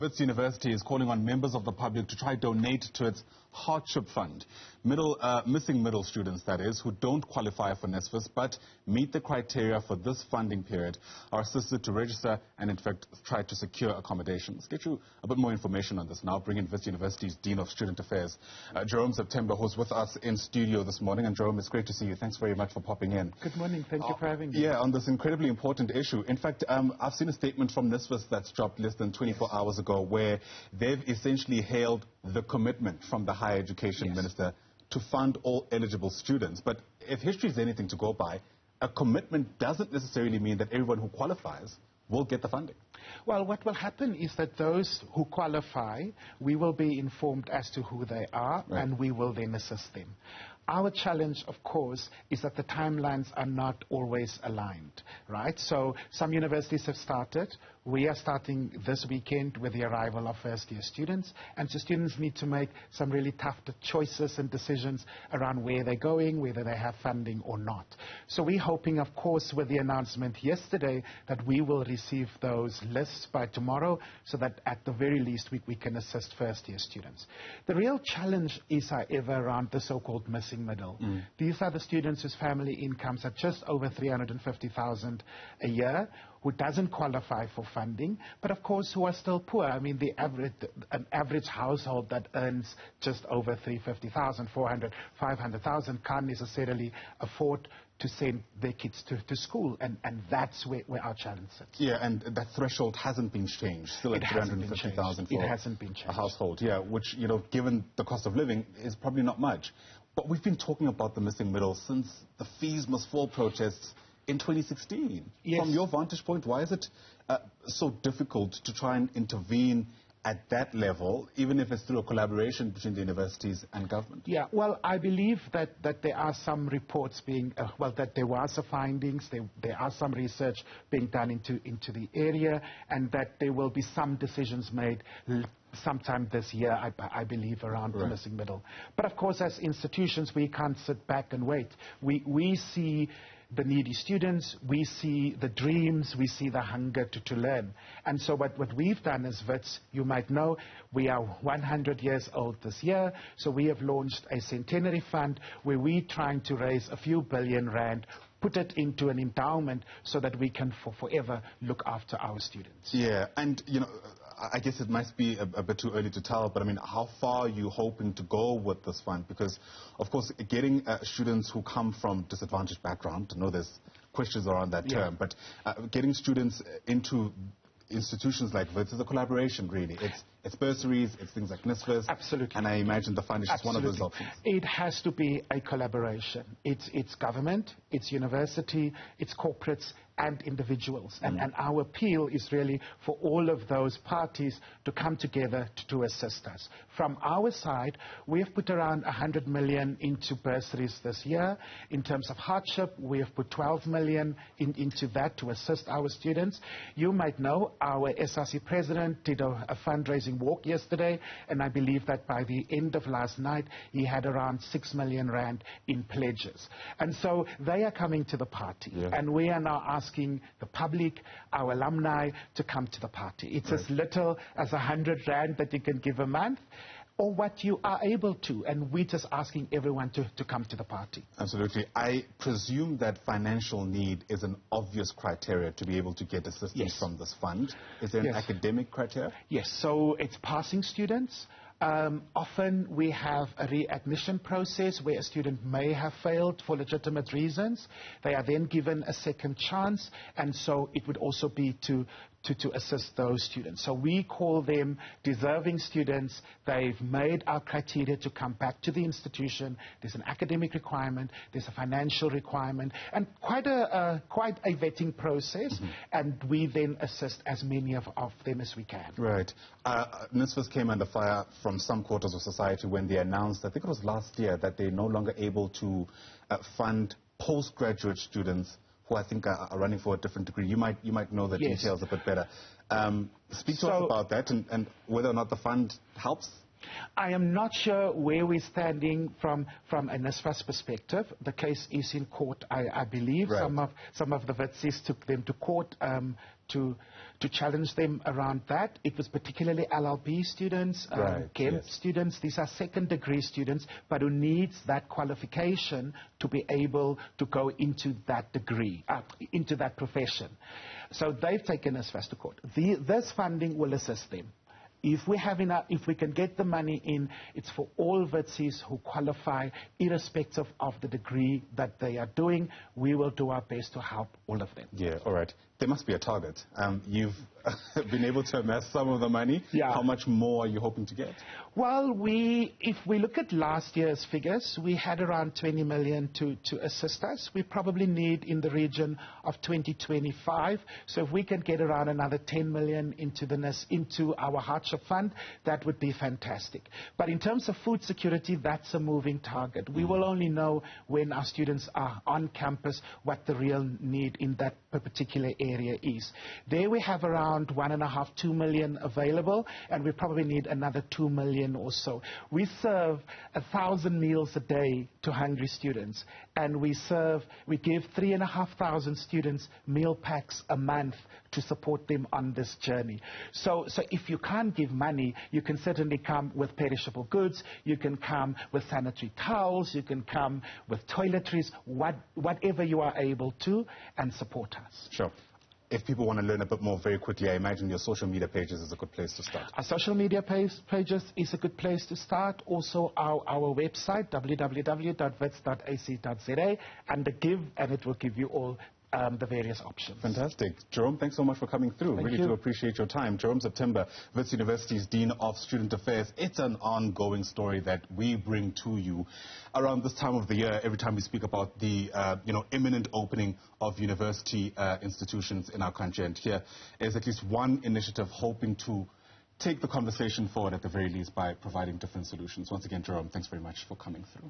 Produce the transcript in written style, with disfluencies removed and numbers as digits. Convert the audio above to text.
Wits University is calling on members of the public to try donate to its hardship fund. Missing middle students, that is, who don't qualify for NSFAS but meet the criteria for this funding period are assisted to register and, in fact, try to secure accommodations. Get you a bit more information on this now. Bring in Wits University's Dean of Student Affairs, Jerome September, who's with us in studio this morning. And Jerome, it's great to see you. Thanks very much for popping in. Good morning. Thank you for having me. Yeah, on this incredibly important issue. In fact, I've seen a statement from NSFAS that's dropped less than 24 hours ago where they've essentially hailed the commitment from the Higher Education Minister to fund all eligible students. But if history is anything to go by, a commitment doesn't necessarily mean that everyone who qualifies will get the funding. Well, what will happen is that those who qualify, we will be informed as to who they are, and we will then assist them. Our challenge, of course, is that the timelines are not always aligned, right? So some universities have started. We are starting this weekend with the arrival of first-year students, and so students need to make some really tough choices and decisions around where they're going, whether they have funding or not. So we're hoping, of course, with the announcement yesterday, that we will receive those lists by tomorrow, so that at the very least we can assist first-year students. The real challenge is, however, around the so-called missing middle. These are the students whose family incomes are just over 350,000 a year, who doesn't qualify for funding, but of course who are still poor. I mean, an average household that earns just over 350,000, 400, 500,000 can't necessarily afford to send their kids to school, and that's where our challenge sits. Yeah, and that threshold hasn't been changed, still at 350,000 for a household, which, you know, given the cost of living, is probably not much. But we've been talking about the missing middle since the Fees Must Fall protests in 2016. From your vantage point, why is it so difficult to try and intervene at that level, even if it's through a collaboration between the universities and government? Yeah, well, I believe that there are some reports being, that there were some findings, there are some research being done into the area, and that there will be some decisions made sometime this year, I believe, around the missing middle. But of course, as institutions, we can't sit back and wait. We see the needy students, we see the dreams, we see the hunger to learn. And so what we've done as Wits, you might know, we are 100 years old this year, so we have launched a centenary fund where we're trying to raise a few billion rand, put it into an endowment so that we can forever look after our students. Yeah, and you know, I guess it might be a bit too early to tell, but I mean, how far are you hoping to go with this fund? Because, of course, getting students who come from disadvantaged background, I know there's questions around that term, but getting students into institutions like Wits is a collaboration, really. It's bursaries, it's things like NSFAS. Absolutely. And I imagine the fund is just one of those options. It has to be a collaboration. It's government, it's university, it's corporates, and individuals. And our appeal is really for all of those parties to come together to assist us. From our side, we have put around 100 million into bursaries this year. In terms of hardship, we have put 12 million into that to assist our students. You might know our SRC president did a fundraising walk yesterday, and I believe that by the end of last night, he had around 6 million rand in pledges. And so they are coming to the party, and we are now asking the public, our alumni, to come to the party. It's as little as 100 rand that you can give a month, or what you are able to, and we're just asking everyone to come to the party. Absolutely. I presume that financial need is an obvious criteria to be able to get assistance from this fund. Is there an academic criteria? Yes, so it's passing students. Often we have a readmission process where a student may have failed for legitimate reasons. They are then given a second chance, and so it would also be to assist those students. So we call them deserving students. They've made our criteria to come back to the institution. There's an academic requirement, there's a financial requirement, and quite a vetting process, and we then assist as many of them as we can. Right. NSFAS came under fire from some quarters of society when they announced, I think it was last year, that they're no longer able to fund postgraduate students who I think are running for a different degree. You might know the details a bit better. Speak to us about that and whether or not the fund helps. I am not sure where we're standing from a NSFAS perspective. The case is in court, I believe. Some of the Witsis took them to court to to challenge them around that. It was particularly LLB students, GEM students. These are second-degree students, but who needs that qualification to be able to go into that degree, into that profession. So they've taken us first to court. This funding will assist them. If we have enough, if we can get the money in, it's for all Witsis who qualify, irrespective of the degree that they are doing. We will do our best to help all of them. Yeah, all right. There must be a target. You've been able to amass some of the money. Yeah. How much more are you hoping to get? Well, if we look at last year's figures, we had around 20 million to assist us. We probably need in the region of 2025. So if we can get around another 10 million into our hardship fund, that would be fantastic. But in terms of food security, that's a moving target. We will only know when our students are on campus what the real need in that particular area is. There we have around 1.5, 2 million available, and we probably need another 2 million or so. We serve 1,000 meals a day to hungry students, and we give 3,500 students meal packs a month to support them on this journey. So if you can't give money, you can certainly come with perishable goods, you can come with sanitary towels, you can come with toiletries, whatever you are able to, and support us. Sure. If people want to learn a bit more very quickly, I imagine your social media pages is a good place to start. Our social media pages is a good place to start. Also, our website, www.wits.ac.za, and the Give, and it will give you all the various options. Fantastic. Jerome, thanks so much for coming through. Really do appreciate your time. Jerome September, Wits University's Dean of Student Affairs. It's an ongoing story that we bring to you around this time of the year, every time we speak about the imminent opening of university institutions in our country. And here is at least one initiative hoping to take the conversation forward at the very least by providing different solutions. Once again, Jerome, thanks very much for coming through.